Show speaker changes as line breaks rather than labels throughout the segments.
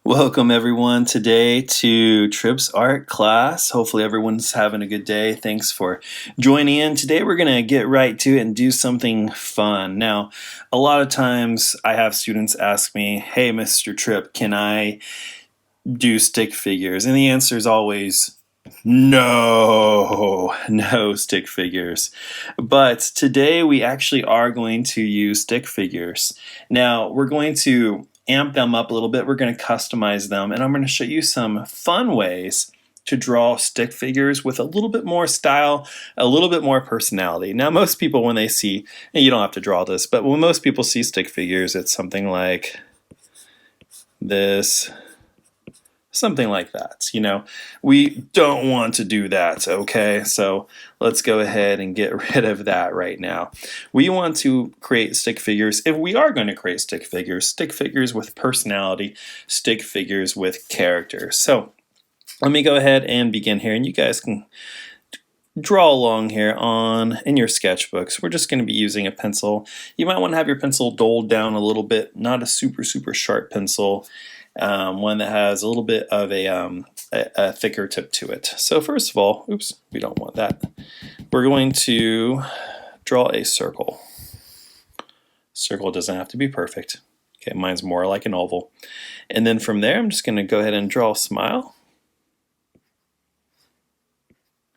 Welcome everyone today to Tripp's art class. Hopefully everyone's having a good day. Thanks for joining in. Today we're going to get right to it and do something fun. Now, a lot of times I have students ask me, hey Mr. Tripp, can I do stick figures? And the answer is always no stick figures. But today we actually are going to use stick figures. Now we're going to amp them up a little bit. We're going to customize them, and I'm going to show you some fun ways to draw stick figures with a little bit more style, a little bit more personality. Now most people, when they see, and you don't have to draw this, but when most people see stick figures, it's something like this, something like that. You know, we don't want to do that, okay? So let's go ahead and get rid of that right now. We want to create stick figures. If we are going to create stick figures with personality, stick figures with character. So let me go ahead and begin here, and you guys can draw along here in your sketchbooks. We're just going to be using a pencil. You might want to have your pencil dulled down a little bit, not a super sharp pencil. One that has a little bit of a thicker tip to it. So first of all, oops, we don't want that. We're going to draw a circle. Circle doesn't have to be perfect. Okay, mine's more like an oval. And then from there, I'm just going to go ahead and draw a smile.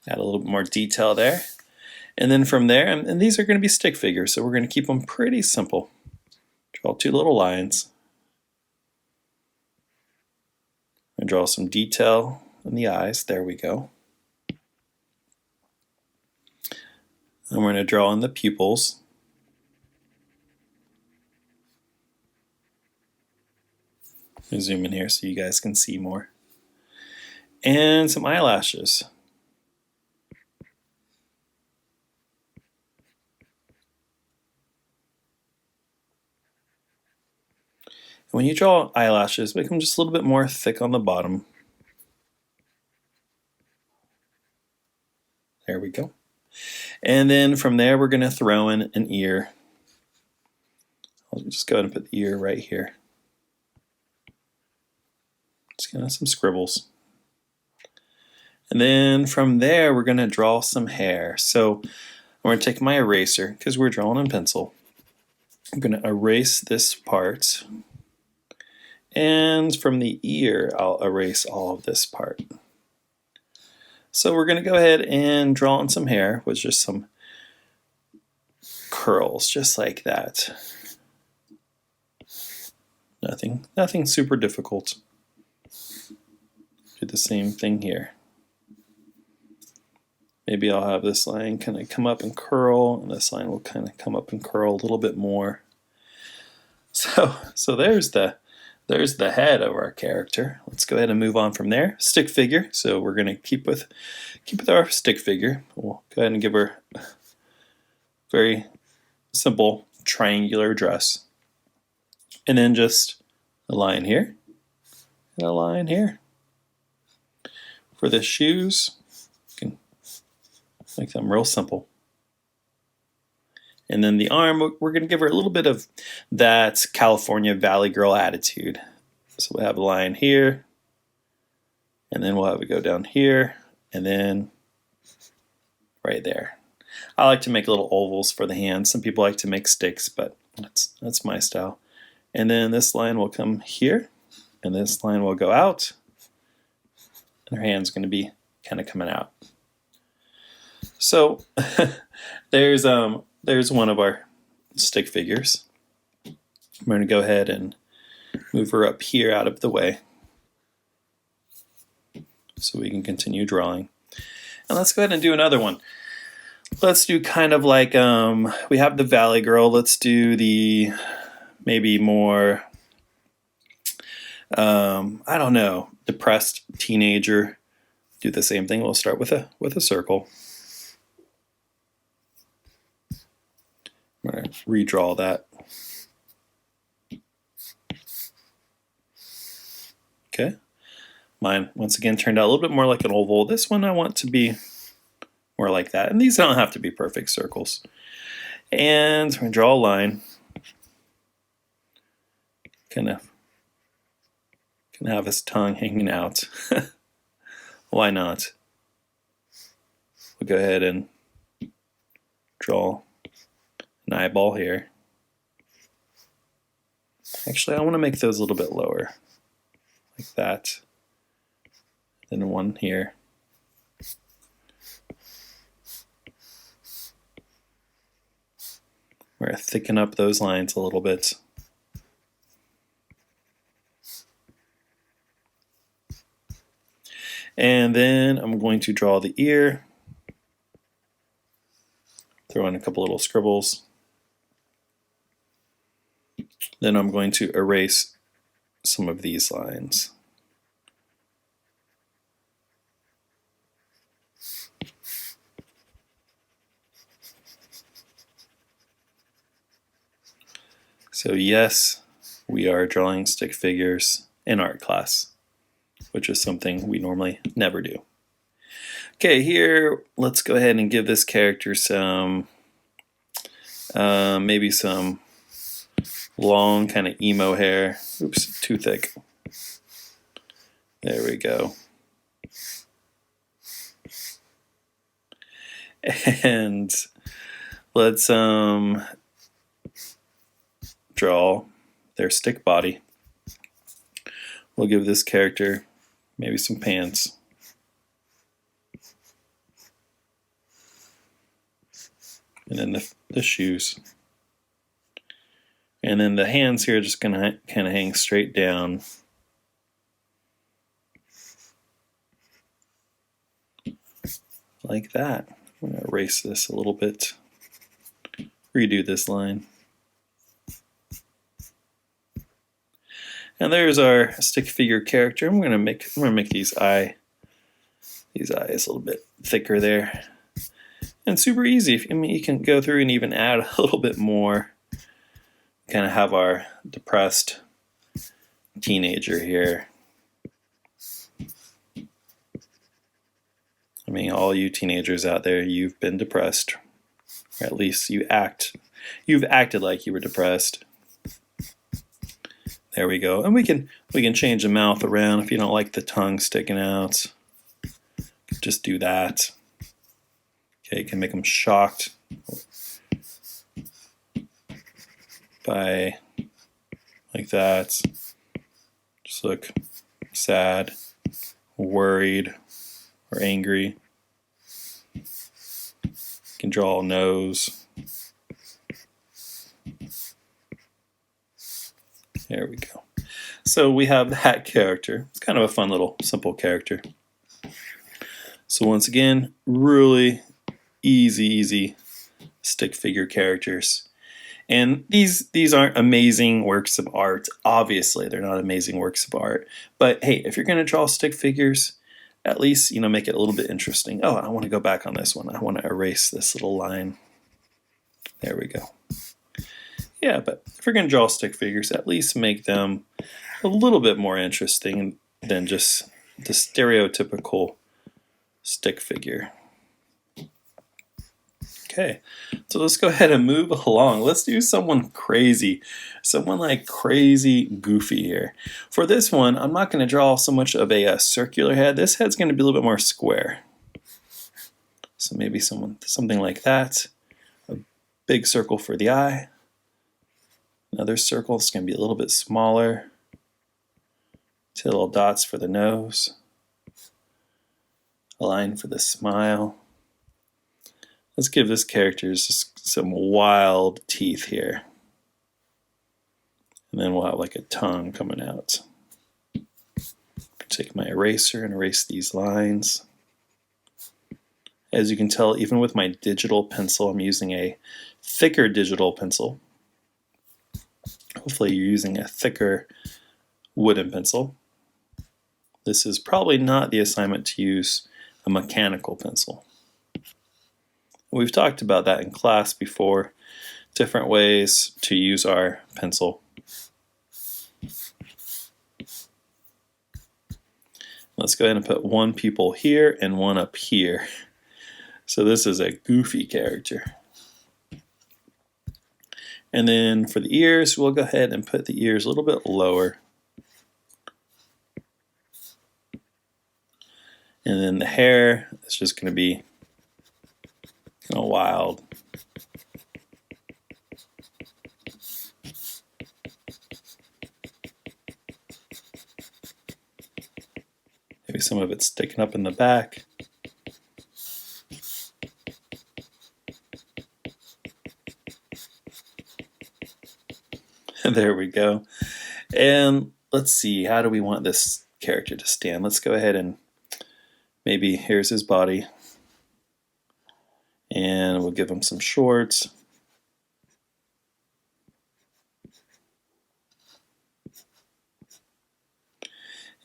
Add a little bit more detail there. And then from there, and these are going to be stick figures, so we're going to keep them pretty simple. Draw two little lines. And draw some detail in the eyes. There we go. And we're going to draw in the pupils. I'll zoom in here so you guys can see more. And some eyelashes. When you draw eyelashes, make them just a little bit more thick on the bottom. There we go. And then from there, we're going to throw in an ear. I'll just go ahead and put the ear right here. Just kind of some scribbles. And then from there, we're going to draw some hair. So I'm going to take my eraser, because we're drawing in pencil. I'm going to erase this part. And from the ear, I'll erase all of this part. So we're going to go ahead and draw in some hair with just some curls, just like that. Nothing super difficult. Do the same thing here. Maybe I'll have this line kind of come up and curl, and this line will kind of come up and curl a little bit more. So there's the head of our character. Let's go ahead and move on from there. Stick figure. So we're going to keep with our stick figure. We'll go ahead and give her a very simple triangular dress. And then just a line here and a line here. For the shoes, you can make them real simple. And then the arm, we're going to give her a little bit of that California Valley Girl attitude. So we'll have a line here, and then we'll have it go down here, and then right there. I like to make little ovals for the hands. Some people like to make sticks, but that's my style. And then this line will come here, and this line will go out, and her hand's going to be kind of coming out. So there's one of our stick figures. I'm going to go ahead and move her up here out of the way so we can continue drawing. And let's go ahead and do another one. Let's do kind of like, we have the Valley Girl. Let's do the maybe more, I don't know, depressed teenager. Do the same thing. We'll start with a circle. I'm going to redraw that. Okay. Mine, once again, turned out a little bit more like an oval. This one I want to be more like that. And these don't have to be perfect circles. And I'm going to draw a line. Kind of Can have his tongue hanging out. Why not? We'll go ahead and draw an eyeball here. Actually, I want to make those a little bit lower, like that. Then one here. We're going to thicken up those lines a little bit. And then I'm going to draw the ear. Throw in a couple little scribbles. Then I'm going to erase some of these lines. So yes, we are drawing stick figures in art class, which is something we normally never do. Okay, here, let's go ahead and give this character some, maybe some long kind of emo hair. Oops, too thick. There we go. And let's draw their stick body. We'll give this character maybe some pants. And then the shoes. And then the hands here are just going to kind of hang straight down. Like that. I'm going to erase this a little bit. Redo this line. And there's our stick figure character. I'm going to make these eyes a little bit thicker there. And super easy. I mean, you can go through and even add a little bit more. Kind of have our depressed teenager here. I mean, all you teenagers out there, you've been depressed. Or at least you've acted like you were depressed. There we go. And we can change the mouth around if you don't like the tongue sticking out. Just do that. Okay, you can make them shocked by like that. Just look sad, worried, or angry. You can draw a nose. There we go. So we have that character. It's kind of a fun little simple character. So once again, really easy stick figure characters. And these aren't amazing works of art. Obviously, they're not amazing works of art. But hey, if you're going to draw stick figures, at least, make it a little bit interesting. Oh, I want to go back on this one. I want to erase this little line. There we go. Yeah, but if you're going to draw stick figures, at least make them a little bit more interesting than just the stereotypical stick figure. Okay, so let's go ahead and move along. Let's do someone crazy, someone like crazy goofy here. For this one, I'm not going to draw so much of a circular head. This head's going to be a little bit more square. So maybe something like that. A big circle for the eye. Another circle is going to be a little bit smaller. Two little dots for the nose. A line for the smile. Let's give this character just some wild teeth here. And then we'll have like a tongue coming out. Take my eraser and erase these lines. As you can tell, even with my digital pencil, I'm using a thicker digital pencil. Hopefully you're using a thicker wooden pencil. This is probably not the assignment to use a mechanical pencil. We've talked about that in class before, different ways to use our pencil. Let's go ahead and put one pupil here and one up here. So this is a goofy character. And then for the ears, we'll go ahead and put the ears a little bit lower. And then the hair is just going to be kind of wild. Maybe some of it's sticking up in the back. There we go. And let's see, how do we want this character to stand? Let's go ahead and maybe here's his body. And we'll give him some shorts.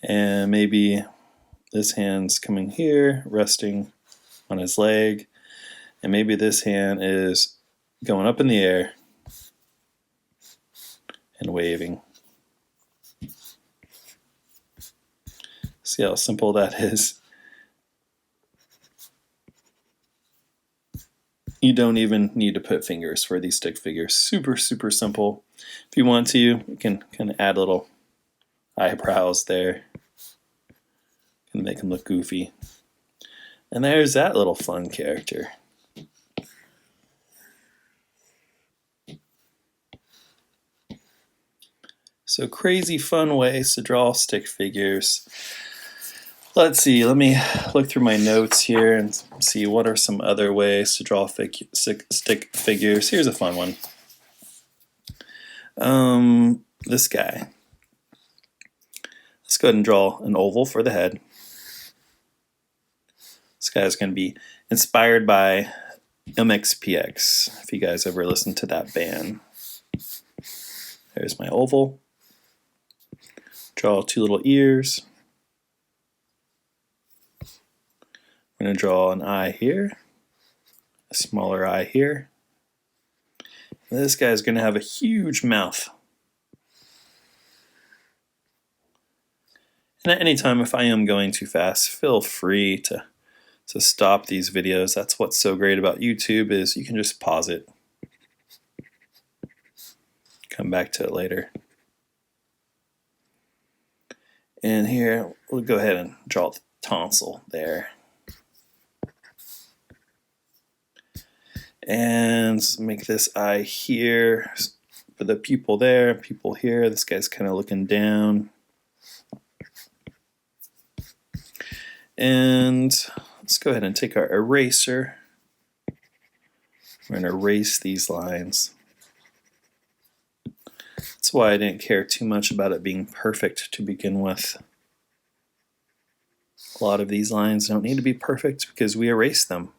And maybe this hand's coming here, resting on his leg. And maybe this hand is going up in the air and waving. See how simple that is? You don't even need to put fingers for these stick figures. Super, super simple. If you want to, you can kind of add little eyebrows there and make them look goofy. And there's that little fun character. So crazy fun ways to draw stick figures. Let's see, let me look through my notes here and see what are some other ways to draw stick figures. Here's a fun one. This guy. Let's go ahead and draw an oval for the head. This guy is going to be inspired by MXPX, if you guys ever listened to that band. There's my oval. Draw two little ears. I'm going to draw an eye here, a smaller eye here. And this guy's going to have a huge mouth. And at any time, if I am going too fast, feel free to stop these videos. That's what's so great about YouTube, is you can just pause it. Come back to it later. And here, we'll go ahead and draw the tonsil there. And make this eye here for the pupil there, pupil here. This guy's kind of looking down. And let's go ahead and take our eraser. We're going to erase these lines. That's why I didn't care too much about it being perfect to begin with. A lot of these lines don't need to be perfect because we erased them.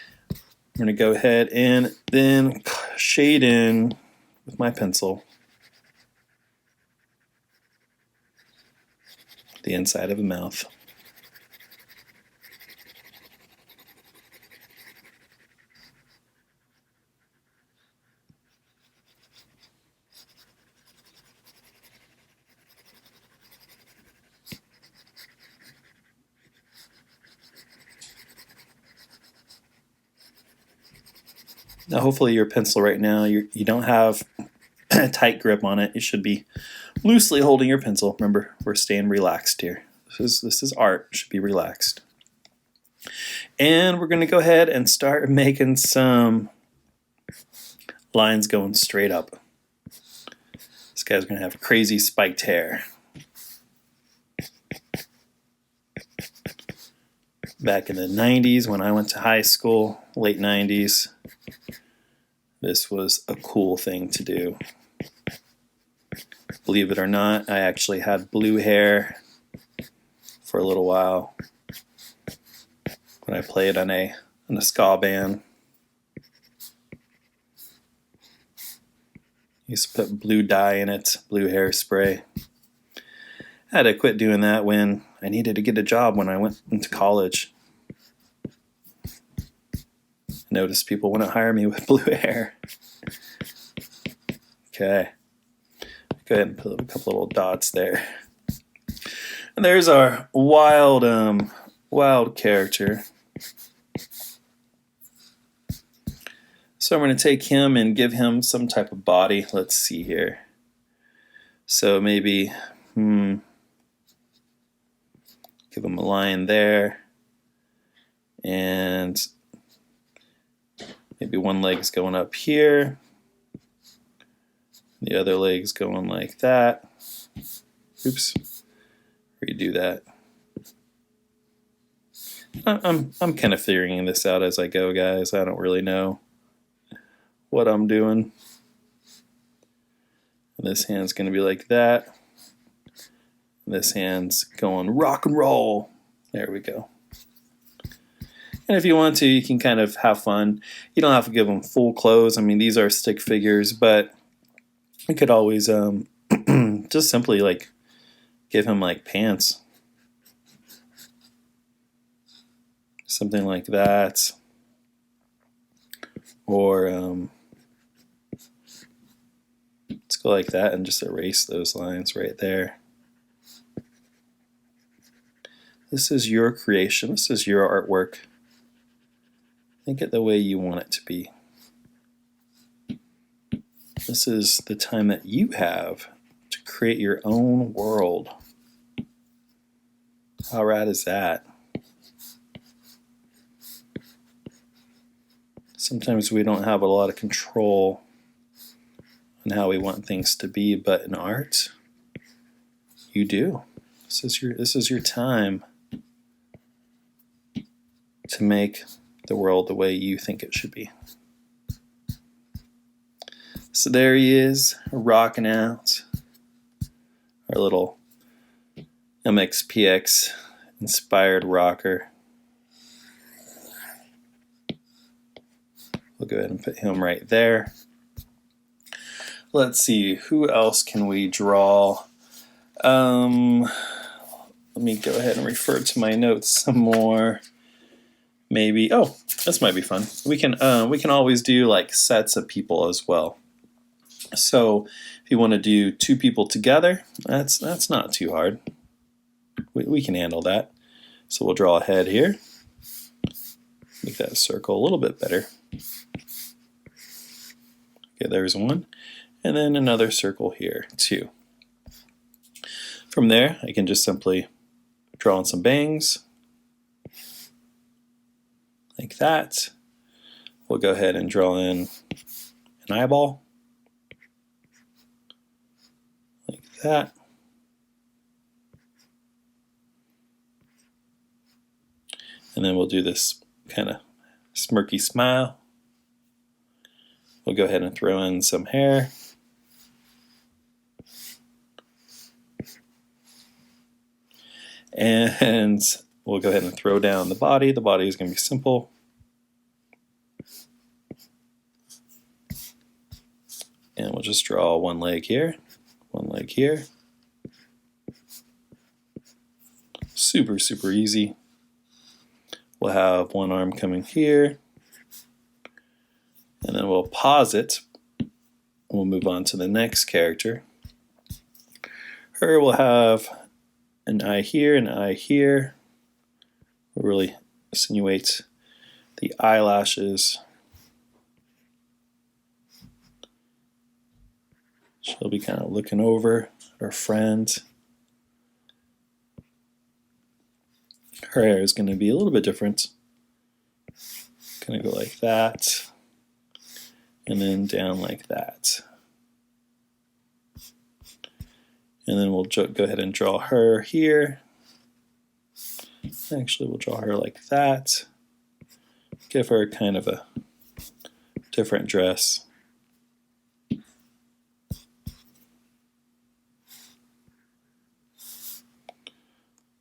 I'm going to go ahead and then shade in with my pencil the inside of the mouth. Now hopefully your pencil right now, you don't have a tight grip on it. You should be loosely holding your pencil. Remember, we're staying relaxed here. This is art. It should be relaxed. And we're going to go ahead and start making some lines going straight up. This guy's going to have crazy spiked hair. Back in the 90s when I went to high school, late 90s, this was a cool thing to do. Believe it or not, I actually had blue hair for a little while when I played on a ska band. Used to put blue dye in it, blue hairspray. I had to quit doing that when I needed to get a job when I went into college. I noticed people wouldn't hire me with blue hair. Okay. Go ahead and put a couple little dots there. And there's our wild character. So I'm going to take him and give him some type of body. Let's see here. So maybe, give him a line there, and maybe one leg's going up here, the other leg's going like that. Oops, redo that. I'm kind of figuring this out as I go, guys. I don't really know what I'm doing. And this hand's going to be like that. And this hand's going rock and roll. There we go. And if you want to, you can kind of have fun. You don't have to give them full clothes. I mean, these are stick figures, but you could always just simply like give him like pants. Something like that. Or let's go like that and just erase those lines right there. This is your creation. This is your artwork. Think it the way you want it to be. This is the time that you have to create your own world. How rad is that? Sometimes we don't have a lot of control on how we want things to be, but in art, you do. This is your time to make the world the way you think it should be. So there he is, rocking out our little MXPX inspired rocker. We'll go ahead and put him right there. Let's see, who else can we draw? Let me go ahead and refer to my notes some more. Maybe, oh, this might be fun. We can always do like sets of people as well. So if you want to do two people together, that's not too hard. We can handle that. So we'll draw a head here. Make that circle a little bit better. Okay, there's one. And then another circle here, too. From there, I can just simply draw in some bangs. Like that. We'll go ahead and draw in an eyeball. Like that. And then we'll do this kind of smirky smile. We'll go ahead and throw in some hair. And we'll go ahead and throw down the body. The body is going to be simple. And we'll just draw one leg here, one leg here. Super, super easy. We'll have one arm coming here. And then we'll pause it. We'll move on to the next character. Her will have an eye here, an eye here. We'll really insinuate the eyelashes. She'll be kind of looking over at her friend. Her hair is going to be a little bit different. Going to go like that. And then down like that. And then we'll go ahead and draw her here. Actually, we'll draw her like that. Give her kind of a different dress.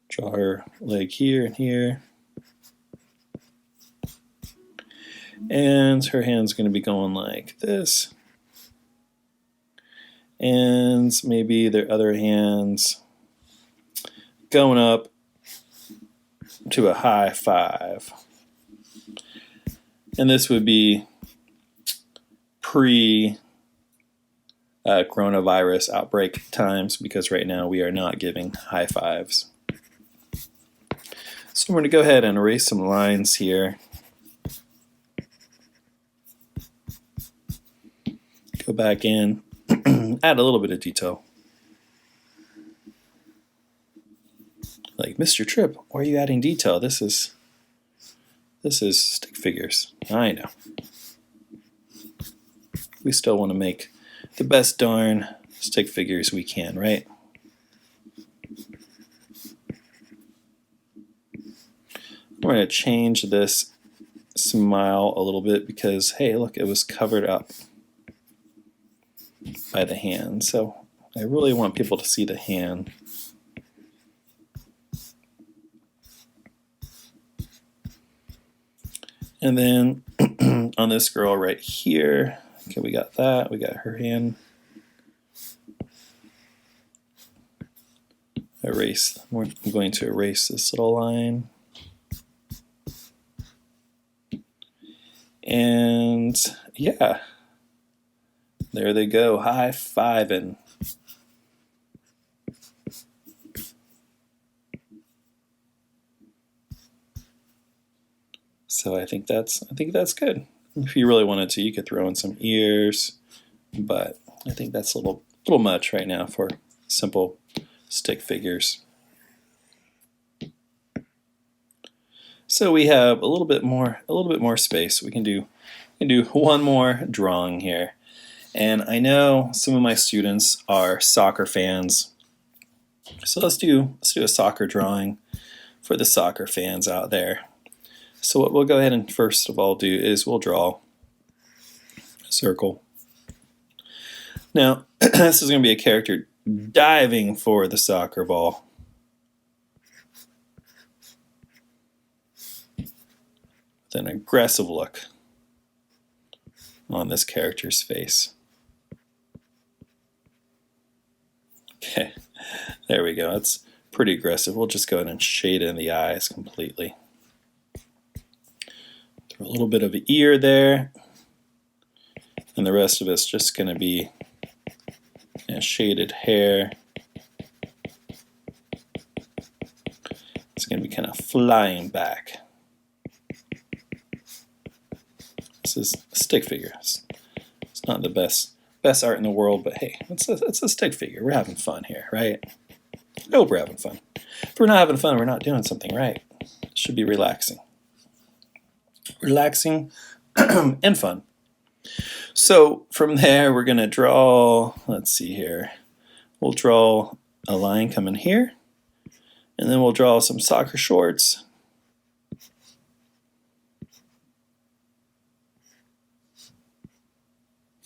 Draw her leg here and here. And her hand's going to be going like this. And maybe their other hand's going up to a high five. And this would be pre-coronavirus outbreak times, because right now we are not giving high fives. So I'm going to go ahead and erase some lines here. Go back in, add a little bit of detail. Like, Mr. Tripp, why are you adding detail? This is stick figures. I know. We still want to make the best darn stick figures we can, right? I'm going to change this smile a little bit because, hey, look, it was covered up by the hand. So I really want people to see the hand. And then on this girl right here, okay, we got that. We got her hand. Erase. I'm going to erase this little line. And yeah, there they go, high-fiving. So I think that's good. If you really wanted to, you could throw in some ears, but I think that's a little much right now for simple stick figures. So we have a little bit more space. We can do one more drawing here. And I know some of my students are soccer fans. So let's do a soccer drawing for the soccer fans out there. So what we'll go ahead and first of all do is we'll draw a circle. Now, this is going to be a character diving for the soccer ball. With an aggressive look on this character's face. Okay, there we go. That's pretty aggressive. We'll just go ahead and shade in the eyes completely. Throw a little bit of an ear there. And the rest of it's just going to be shaded hair. It's going to be kind of flying back. This is a stick figure. It's not the best art in the world, but hey, it's a stick figure. We're having fun here, right? I hope we're having fun. If we're not having fun, we're not doing something right. It should be relaxing. Relaxing and fun. So from there, we're going to draw, let's see here. We'll draw a line coming here, and then we'll draw some soccer shorts.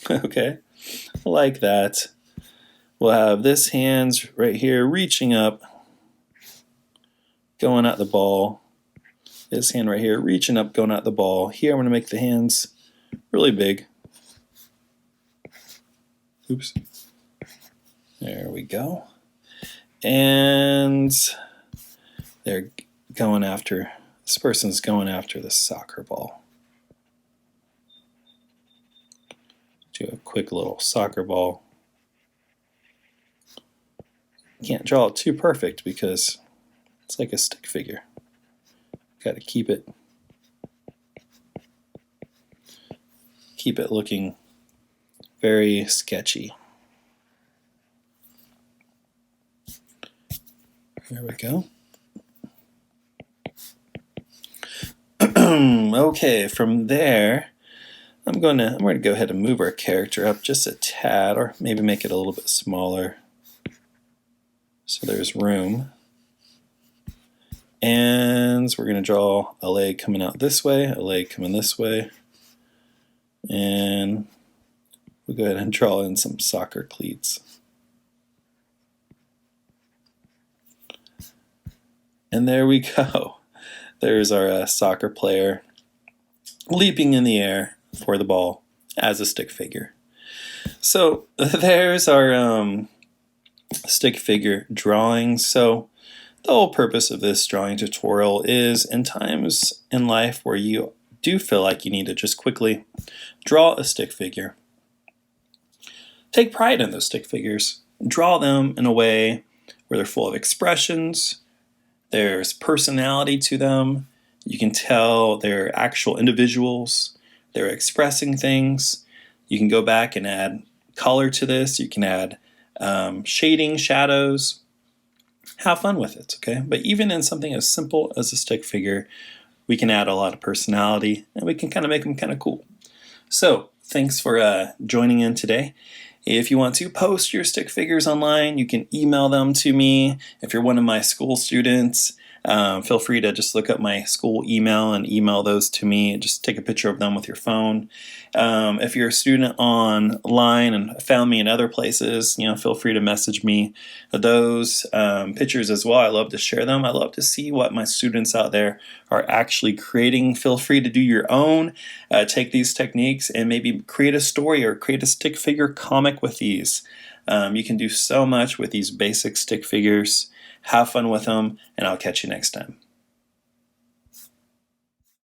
Okay, like that. We'll have this hands right here reaching up, going at the ball. This hand right here reaching up, going at the ball. Here I'm going to make the hands really big. Oops. There we go. And they're going after, this person's going after the soccer ball. Do a quick little soccer ball. Can't draw it too perfect because it's like a stick figure. Got to keep it looking very sketchy. There we go. Okay, from there, I'm going to go ahead and move our character up just a tad, or maybe make it a little bit smaller, so there's room. And we're going to draw a leg coming out this way, a leg coming this way, and we'll go ahead and draw in some soccer cleats. And there we go. There's our soccer player leaping in the air for the ball as a stick figure. So there's our stick figure drawing. So the whole purpose of this drawing tutorial is in times in life where you do feel like you need to just quickly draw a stick figure. Take pride in those stick figures. Draw them in a way where they're full of expressions. There's personality to them. You can tell they're actual individuals. They're expressing things. You can go back and add color to this. You can add shading, shadows. have fun with it, okay? But even in something as simple as a stick figure, we can add a lot of personality and we can kind of make them kind of cool. So thanks for joining in today. If you want to post your stick figures online, you can email them to me. If you're one of my school students, feel free to just look up my school email and email those to me. Just take a picture of them with your phone. If you're a student online and found me in other places, feel free to message me those pictures as well. I love to share them. I love to see what my students out there are actually creating. Feel free to do your own. Take these techniques and maybe create a story or create a stick figure comic with these. You can do so much with these basic stick figures. Have fun with them, and I'll catch you next time.